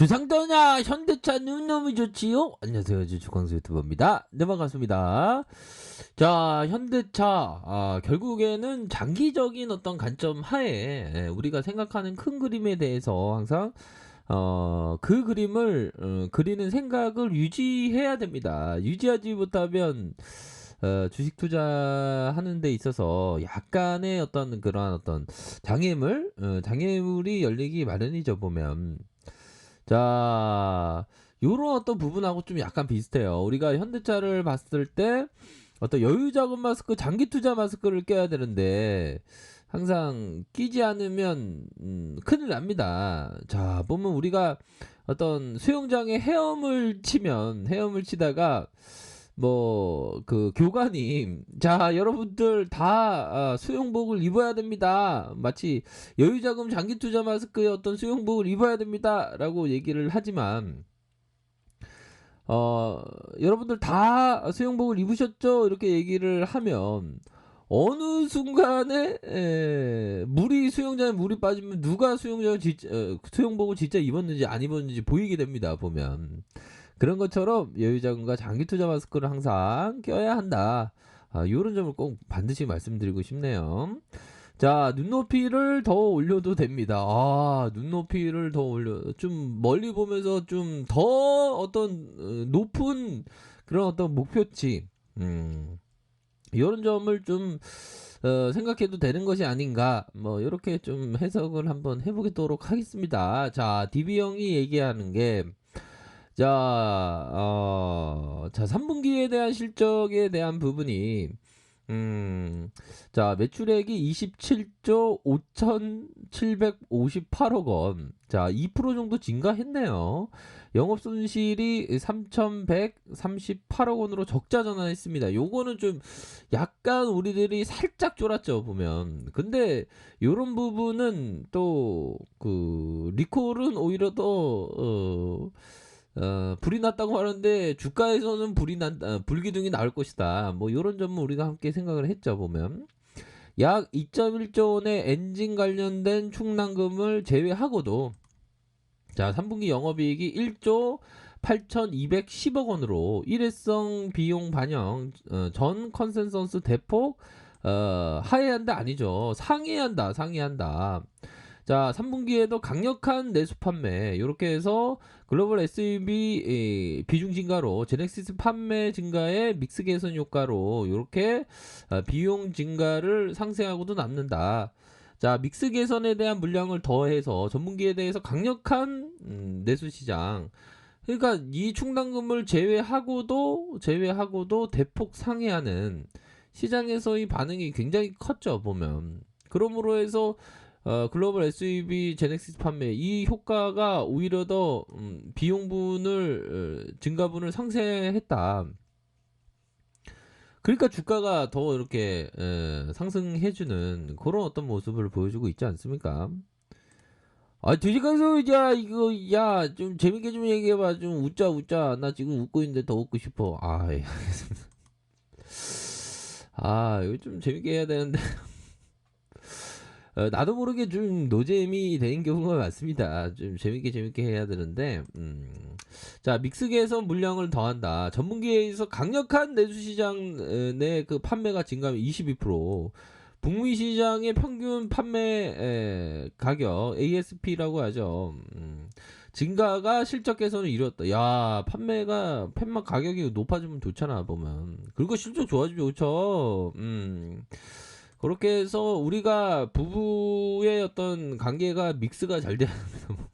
주상전야 현대차는 너무 좋지요. 안녕하세요, 주광수 유튜버입니다. 네, 반갑습니다. 자, 현대차 결국에는 장기적인 어떤 관점 하에 우리가 생각하는 큰 그림에 대해서 항상 그 그림을 그리는 생각을 유지해야 됩니다. 유지하지 못하면 주식 투자하는 데 있어서 약간의 어떤 그러한 어떤 장애물이 열리기 마련이죠, 보면. 자, 요런 어떤 부분하고 좀 약간 비슷해요. 우리가 현대차를 봤을 때 어떤 여유 자금 마스크, 장기 투자 마스크를 껴야 되는데 항상 끼지 않으면 큰일 납니다. 자, 보면 우리가 어떤 수영장에 헤엄을 치다가 뭐 그 교관님, 자, 여러분들 다 수영복을 입어야 됩니다. 마치 여유자금 장기 투자 마스크의 어떤 수영복을 입어야 됩니다라고 얘기를 하지만 여러분들 다 수영복을 입으셨죠? 이렇게 얘기를 하면 어느 순간에 수영장에 물이 빠지면 누가 수영복을 진짜 입었는지 안 입었는지 보이게 됩니다, 보면. 그런 것처럼 여유자금과 장기 투자 마스크를 항상 껴야 한다. 요런 점을 꼭 반드시 말씀드리고 싶네요. 자, 눈높이를 더 올려도 됩니다. 눈높이를 더 좀 멀리 보면서 좀 더 어떤 높은 그런 어떤 목표치, 이런 점을 좀 생각해도 되는 것이 아닌가, 뭐 이렇게 좀 해석을 한번 해보도록 하겠습니다. 자, DB 형이 얘기하는 게, 자, 3분기에 대한 실적에 대한 부분이, 자, 매출액이 27조 5,758억 원. 자, 2% 정도 증가했네요. 영업손실이 3,138억 원으로 적자 전환했습니다. 요거는 좀 약간 우리들이 살짝 쫄았죠, 보면. 근데 요런 부분은 또 그 리콜은 오히려 더 불이 났다고 하는데 주가에서는 불기둥이 나올 것이다. 뭐 이런 점은 우리가 함께 생각을 했죠, 보면. 약 2.1조 원의 엔진 관련된 충당금을 제외하고도, 자, 3분기 영업이익이 1조 8,210억 원으로 일회성 비용 반영, 전 컨센서스 대폭 하회한다, 아니죠. 상회한다. 자, 3분기에도 강력한 내수 판매, 이렇게 해서 글로벌 SUV 비중 증가로 제넥시스 판매 증가에 믹스 개선 효과로 이렇게 비용 증가를 상쇄하고도 남는다. 자, 믹스 개선에 대한 물량을 더해서 전분기에 대해서 강력한 내수 시장. 그러니까 이 충당금을 제외하고도 대폭 상회하는 시장에서의 반응이 굉장히 컸죠, 보면. 그러므로 해서 글로벌 SUV 제넥시스 판매, 이 효과가 오히려 더 비용분을 증가분을 상쇄했다. 그러니까 주가가 더 이렇게 상승해주는 그런 어떤 모습을 보여주고 있지 않습니까? 주식가서 좀 재밌게 좀 얘기해봐. 좀 웃자. 나 지금 웃고 있는데 더 웃고 싶어. 예. 이거 좀 재밌게 해야 되는데. 나도 모르게 좀 노잼이 되는 경우가 많습니다. 좀 재밌게 해야 되는데, 자, 믹스계에서 물량을 더한다. 전분기에서 강력한 내수시장 내 그 판매가 증가하면 22%. 북미 시장의 평균 판매 가격 ASP라고 하죠. 증가가 실적 개선을 이뤘다. 야, 팻말 가격이 높아지면 좋잖아, 보면. 그리고 실적 좋아지면 좋죠. 그렇게 해서 우리가 부부의 어떤 관계가 믹스가 잘 돼야 합니다.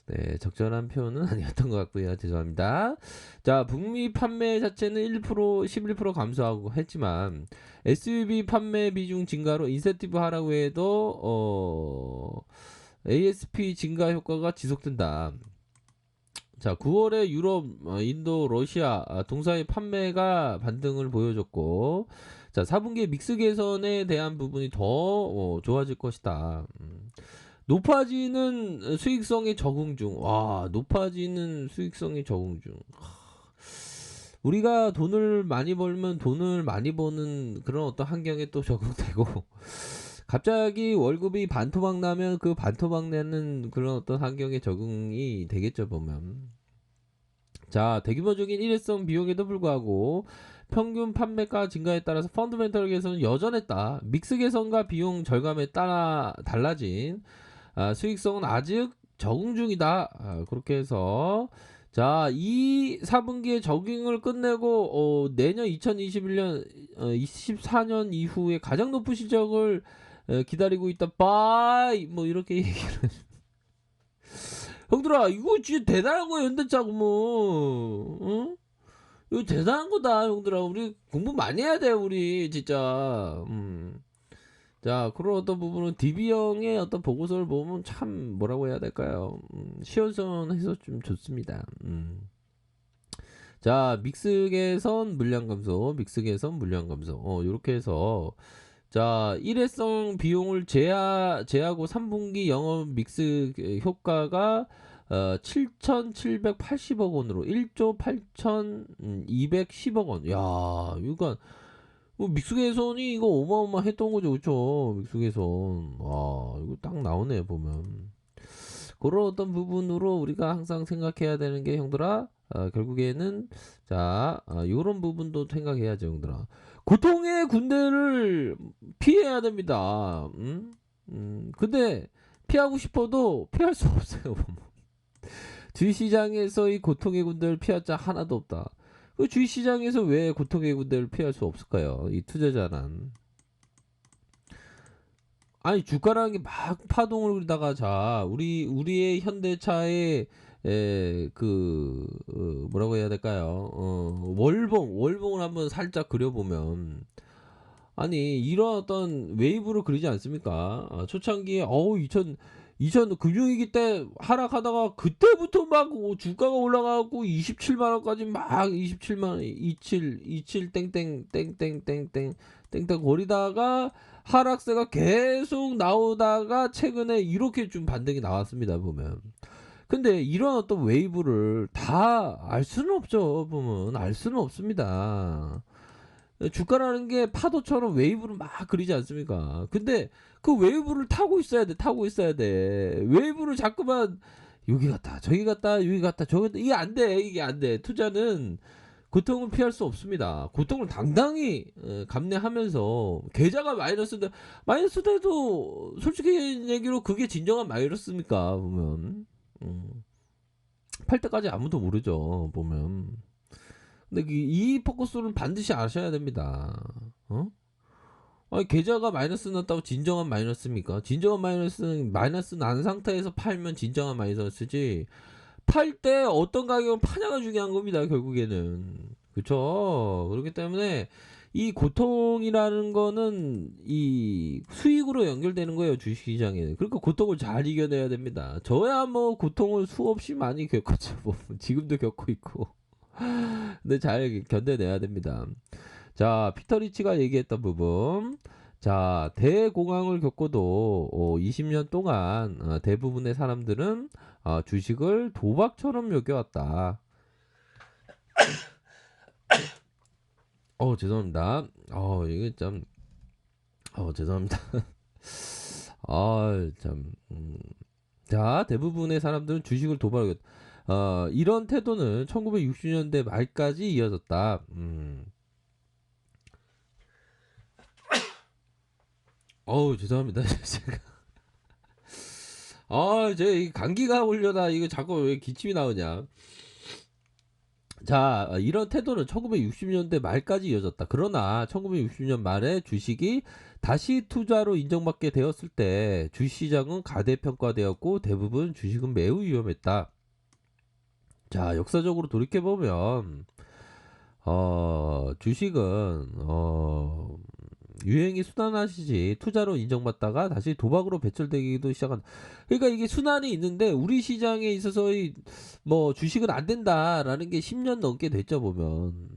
네, 적절한 표현은 아니었던 것 같고요. 죄송합니다. 자, 북미 판매 자체는 11% 감소하고 했지만 SUV 판매 비중 증가로 인센티브 하라고 해도 ASP 증가 효과가 지속된다. 자, 9월에 유럽, 인도, 러시아 동사의 판매가 반등을 보여줬고, 자, 4분기에 믹스 개선에 대한 부분이 더 좋아질 것이다. 높아지는 수익성의 적응 중. 높아지는 수익성의 적응 중. 우리가 돈을 많이 벌면 돈을 많이 버는 그런 어떤 환경에 또 적응되고 갑자기 월급이 반토막 나면 그 반토막 내는 그런 어떤 환경에 적응이 되겠죠 보면. 자, 대규모적인 일회성 비용에도 불구하고 평균 판매가 증가에 따라서 펀더멘털 개선은 여전했다. 믹스 개선과 비용 절감에 따라 달라진 수익성은 아직 적응 중이다. 그렇게 해서 자, 이 4분기에 적응을 끝내고 내년 2021년 24년 이후에 가장 높은 실적을 기다리고 있다. 빠이 뭐 이렇게 얘기를 형들아 이거 진짜 대단한 거야 현대차고 뭐 응? 이거 대단한 거다 형들아. 우리 공부 많이 해야 돼 우리 진짜. 자, 그런 어떤 부분은 DB 형의 어떤 보고서를 보면 참 뭐라고 해야 될까요? 시원시원해서 좀 좋습니다. 자, 믹스 개선 물량 감소, 믹스 개선 물량 감소. 요렇게 해서 자, 일회성 비용을 제하고 3분기 영업 믹스 효과가 7,780억 원으로 1조 8,210억 원. 야, 이거 믹스 개선이 이거 어마어마했던 거죠, 그쵸? 믹스 개선. 이거 딱 나오네 보면. 그런 어떤 부분으로 우리가 항상 생각해야 되는 게 형들아, 결국에는 자, 요런 부분도 생각해야죠, 형들아. 고통의 군대를 피해야 됩니다. 근데 피하고 싶어도 피할 수 없어요. 주식시장에서의 고통의 군대를 피할 자 하나도 없다. 그 주식시장에서 왜 고통의 군대를 피할 수 없을까요? 이 투자자는. 아니 주가라는 게 막 파동을 그리다가 자 우리의 현대차의 뭐라고 해야 될까요? 월봉을 한번 살짝 그려보면 아니 이런 어떤 웨이브를 그리지 않습니까? 초창기에 2000 금융위기 때 하락하다가 그때부터 막 주가가 올라가고 27만 원까지 막 27만 원 27 땡땡 땡땡땡땡 땡땡 거리다가 하락세가 계속 나오다가 최근에 이렇게 좀 반등이 나왔습니다 보면. 근데 이런 어떤 웨이브를 다 알 수는 없죠 보면. 알 수는 없습니다. 주가라는 게 파도처럼 웨이브를 막 그리지 않습니까? 근데 그 웨이브를 타고 있어야 돼, 타고 있어야 돼. 웨이브를 자꾸만 여기 갔다, 저기 갔다, 여기 갔다, 저기 갔다. 이게 안 돼, 이게 안 돼. 투자는 고통을 피할 수 없습니다. 고통을 당당히 감내하면서 계좌가 마이너스 돼도 솔직히 얘기로 그게 진정한 마이너스입니까? 보면 팔 때까지 아무도 모르죠. 보면. 근데 이 포커스는 반드시 아셔야 됩니다. 아니, 계좌가 마이너스 났다고 진정한 마이너스입니까? 진정한 마이너스는 마이너스 난 상태에서 팔면 진정한 마이너스지. 팔 때 어떤 가격을 파냐가 중요한 겁니다. 결국에는. 그렇죠. 그렇기 때문에 이 고통이라는 거는 이 수익으로 연결되는 거예요. 주식시장에는. 그러니까 고통을 잘 이겨내야 됩니다. 저야 뭐 고통을 수없이 많이 겪었죠. 뭐 지금도 겪고 있고. 근데 잘 견뎌내야 됩니다. 자, 피터 리치가 얘기했던 부분. 자, 대공황을 겪고도 20년 동안 대부분의 사람들은 주식을 도박처럼 여겨왔다. 죄송합니다. 이게 참, 죄송합니다. 참. 자, 대부분의 사람들은 주식을 도박을 이런 태도는 1960년대 말까지 이어졌다. 죄송합니다. 제가 제 감기가 올려다 이거 자꾸 왜 기침이 나오냐. 자, 이런 태도는 1960년대 말까지 이어졌다. 그러나 1960년 말에 주식이 다시 투자로 인정받게 되었을 때 주시장은 가대평가되었고 대부분 주식은 매우 위험했다. 자, 역사적으로 돌이켜보면 주식은 유행이 순환하시지 투자로 인정받다가 다시 도박으로 배출되기도 시작한. 그러니까 이게 순환이 있는데 우리 시장에 있어서의 뭐 주식은 안 된다라는 게 10년 넘게 됐죠 보면.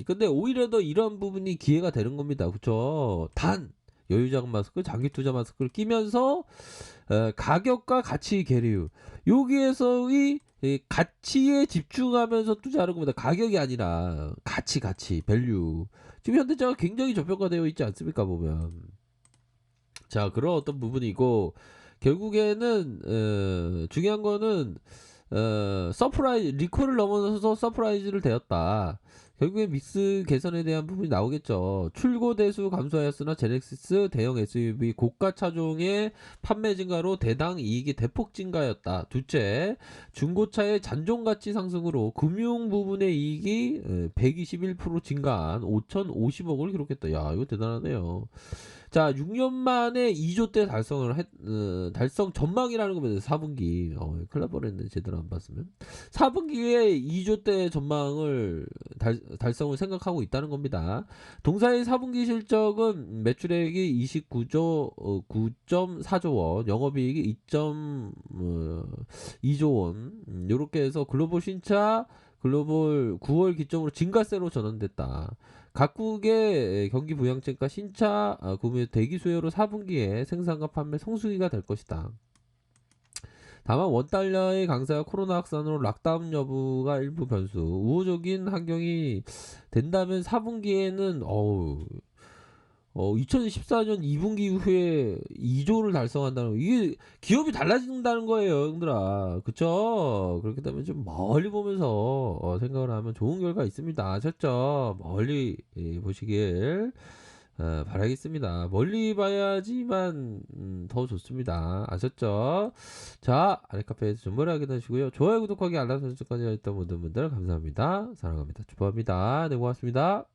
근데 오히려 더 이런 부분이 기회가 되는 겁니다. 그쵸? 단 여유자금 마스크, 장기 투자 마스크를 끼면서 가격과 가치 계류 여기에서의 이 가치에 집중하면서 투자하는 겁니다. 가격이 아니라 가치, 밸류. 지금 현대차가 굉장히 저평가되어 있지 않습니까 보면. 자, 그런 어떤 부분이고 결국에는 중요한 거는 서프라이즈 리콜을 넘어서서 서프라이즈를 되었다. 결국에 믹스 개선에 대한 부분이 나오겠죠. 출고 대수 감소하였으나 제넥시스 대형 SUV 고가 차종의 판매 증가로 대당 이익이 대폭 증가하였다. 둘째, 중고차의 잔존 가치 상승으로 금융 부분의 이익이 121% 증가한 5,050억을 기록했다. 야, 이거 대단하네요. 자, 6년 만에 2조 대 달성 전망이라는 거면 4분기. 큰일 날 뻔했네. 제대로 안 봤으면. 4분기에 2조 대 전망을 달성을 생각하고 있다는 겁니다. 동사의 4분기 실적은 매출액이 29조 9.4조 원, 영업이익이 2.2조 원. 요렇게 해서 글로벌 신차 글로벌 9월 기점으로 증가세로 전환됐다. 각국의 경기 부양책과 신차 구매 대기 수요로 4분기에 생산과 판매 성수기가 될 것이다. 다만 원달러의 강세와 코로나 확산으로 락다운 여부가 일부 변수. 우호적인 환경이 된다면 4분기에는 2014년 2분기 이후에 2조를 달성한다는 거. 이게 기업이 달라진다는 거예요, 형들아. 그쵸? 그렇기 때문에 좀 멀리 보면서 생각을 하면 좋은 결과 있습니다. 아셨죠? 멀리 보시길 바라겠습니다. 멀리 봐야지만 더 좋습니다. 아셨죠? 자, 아랫카페에서 정보를 하게 되시고요. 좋아요, 구독하기, 알람 설정까지 했던 모든 분들 감사합니다. 사랑합니다. 축복합니다. 네, 고맙습니다.